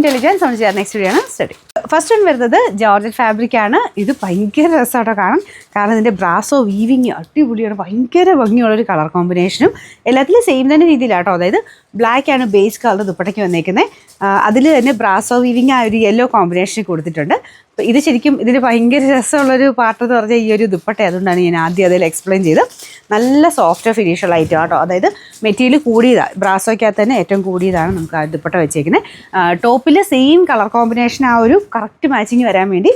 Intelligence നമ്മൾ ചെയ്യാൻ next video ആണ് സ്റ്റഡി. ഫസ്റ്റ് വൺ വരുന്നത് ജോർജറ്റ് ഫാബ്രിക് ആണ്. ഇത് ഭയങ്കര രസമായിട്ടോ കാണാൻ, കാരണം ഇതിൻ്റെ ബ്രാസോ വീവിങ് അടിപൊളിയാണ്, ഭയങ്കര ഭംഗിയുള്ളൊരു കളർ കോമ്പിനേഷനും എല്ലാത്തിലും സെയിം തന്നെ രീതിയിലാട്ടോ. അതായത് ബ്ലാക്ക് ആണ് ബേസ് കളർ ദുപ്പട്ടയ്ക്ക് വന്നേക്കുന്നത്, അതിൽ തന്നെ ബ്രാസോ വീവിങ് ആ ഒരു യെല്ലോ കോമ്പിനേഷൻ കൊടുത്തിട്ടുണ്ട്. അപ്പോൾ ഇത് ശരിക്കും ഇതിന് ഭയങ്കര രസമുള്ളൊരു പാർട്ട് എന്ന് പറഞ്ഞാൽ ഈ ഒരു ദുപ്പട്ട, അതുകൊണ്ടാണ് ഞാൻ ആദ്യം അതിൽ എക്സ്പ്ലെയിൻ ചെയ്ത്. നല്ല സോഫ്റ്റ് ഫിനിഷുള്ള ഐറ്റം കേട്ടോ. അതായത് മെറ്റീരിയൽ കൂടിയതാണ്, ബ്രാസോയ്ക്കകത്ത് തന്നെ ഏറ്റവും കൂടിയതാണ് നമുക്ക് ആ ദുപ്പട്ട വെച്ചേക്കുന്നത്. ടോപ്പിൽ സെയിം കളർ കോമ്പിനേഷൻ ആ ഒരു കറക്റ്റ് മാച്ചിങ് വരാൻ വേണ്ടി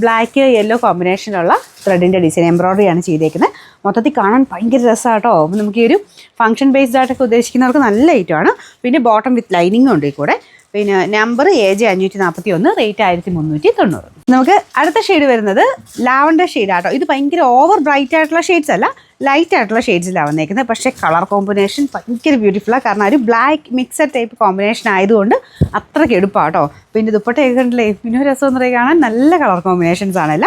ബ്ലാക്ക് യെല്ലോ കോമ്പിനേഷനുള്ള ത്രെഡിൻ്റെ ഡിസൈൻ എംബ്രോയ്ഡറിയാണ് ചെയ്തേക്കുന്നത്. മൊത്തത്തിൽ കാണാൻ ഭയങ്കര രസമാണ് കേട്ടോ. അപ്പോൾ നമുക്ക് ഈ ഒരു ഫംഗ്ഷൻ ബേസ്ഡ് ആയിട്ടൊക്കെ ഉദ്ദേശിക്കുന്നവർക്ക് നല്ല ഐറ്റമാണ്. പിന്നെ ബോട്ടം വിത്ത് ലൈനിങ്ങും ഉണ്ട് ഈ കൂടെ. പിന്നെ നമ്പർ AJ 541, റേറ്റ് 1390. നമുക്ക് അടുത്ത ഷെയ്ഡ് വരുന്നത് ലാവൻഡർ ഷെയ്ഡാട്ടോ. ഇത് ഭയങ്കര ഓവർ ബ്രൈറ്റ് ആയിട്ടുള്ള ഷെയ്ഡ്സ് അല്ല, ലൈറ്റ് ആയിട്ടുള്ള ഷെയ്ഡ്സിലാണ് വന്നേക്കുന്നത്. പക്ഷേ കളർ കോമ്പിനേഷൻ ഭയങ്കര ബ്യൂട്ടിഫുള്ളാണ്, കാരണം ഒരു ബ്ലാക്ക് മിക്സഡ് ടൈപ്പ് കോമ്പിനേഷൻ ആയതുകൊണ്ട് അത്രയ്ക്ക് എടുപ്പാട്ടോ. പിന്നെ ദുപ്പട്ടയൊക്കെ കണ്ടില്ലേ, പിന്നെ ഒരു രസം എന്ന് പറയുക കാണാൻ നല്ല കളർ കോമ്പിനേഷൻസ് ആണല്ല.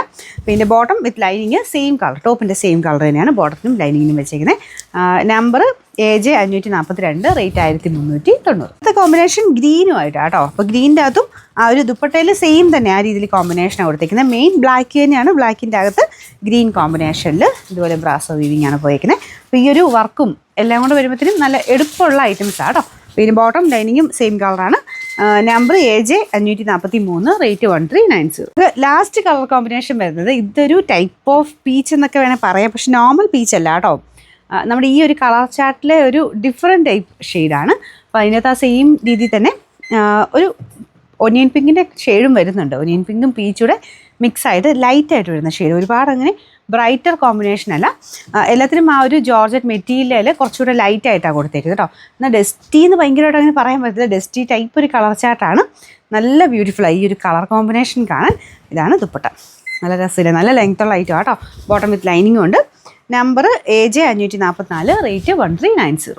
പിന്നെ bottom with lining same colour, ടോപ്പിൻ്റെ സെയിം കളർ തന്നെയാണ് ബോട്ടത്തിനും ലൈനിങ്ങിനും വെച്ചേക്കുന്നത്. Number AJ 542, rate 1390. അടുത്ത കോമ്പിനേഷൻ ഗ്രീനും ആയിട്ടാണ് കേട്ടോ. അപ്പോൾ ഗ്രീനിൻ്റെ അകത്തും ആ ഒരു ദുപ്പട്ടയിൽ സെയിം തന്നെ ആ രീതിയിൽ കോമ്പിനേഷനാണ് കൊടുത്തേക്കുന്നത്. മെയിൻ ബ്ലാക്ക് തന്നെയാണ്, ബ്ലാക്കിൻ്റെ അകത്ത് ഗ്രീൻ കോമ്പിനേഷനിൽ ഇതുപോലെ ബ്രാസോ വീവിങ് ആണ് പോയേക്കുന്നത്. അപ്പോൾ ഈ ഒരു വർക്കും എല്ലാം കൊണ്ട് വരുമ്പോഴത്തേനും നല്ല എടുപ്പുള്ള ഐറ്റംസാണ് കേട്ടോ. പിന്നെ ബോട്ടം ലൈനിങ്ങും സെയിം കളറാണ്. Number AJ 543, rate 1390. Last colour combination വരുന്നത് ഇതൊരു ടൈപ്പ് ഓഫ് പീച്ച് എന്നൊക്കെ വേണേൽ പറയാം, പക്ഷെ നോർമൽ പീച്ച് അല്ല കേട്ടോ. നമ്മുടെ ഈ ഒരു കളർ ചാർട്ടിലെ ഒരു ഡിഫറെൻറ്റ് ടൈപ്പ് ഷെയ്ഡാണ്. അപ്പോൾ അതിനകത്ത് ആ സെയിം രീതിയിൽ തന്നെ ഒരു ഒനിയൻ പിങ്കിൻ്റെ ഷെയ്ഡും വരുന്നുണ്ട്. ഒനിയൻ പിങ്കും പീച്ചൂടെ മിക്സ് ആയിട്ട് ലൈറ്റായിട്ട് വരുന്ന ഷെയ്ഡ്, ഒരുപാട് അങ്ങനെ ബ്രൈറ്റർ കോമ്പിനേഷൻ അല്ല. എല്ലാത്തിനും ആ ഒരു ജോർജറ്റ് മെറ്റീരിയലിൽ കുറച്ചുകൂടെ ലൈറ്റായിട്ടാണ് കൊടുത്തേക്കുന്നത് കേട്ടോ. എന്നാൽ ഡസ്റ്റി എന്ന് ഭയങ്കരമായിട്ട് അങ്ങനെ പറയാൻ പറ്റില്ല, ഡസ്റ്റി ടൈപ്പ് ഒരു കളർ ചാർട്ടാണ്. നല്ല ബ്യൂട്ടിഫുള്ളായി ഈ ഒരു കളർ കോമ്പിനേഷൻ കാണാൻ. ഇതാണ് ദുപ്പട്ട, നല്ല രസമില്ല, നല്ല ലെങ്ത്തുള്ള ഐറ്റം കേട്ടോ. ബോട്ടം വിത്ത് ലൈനിങ്ങും ഉണ്ട്. Number AJ 544, rate 1390.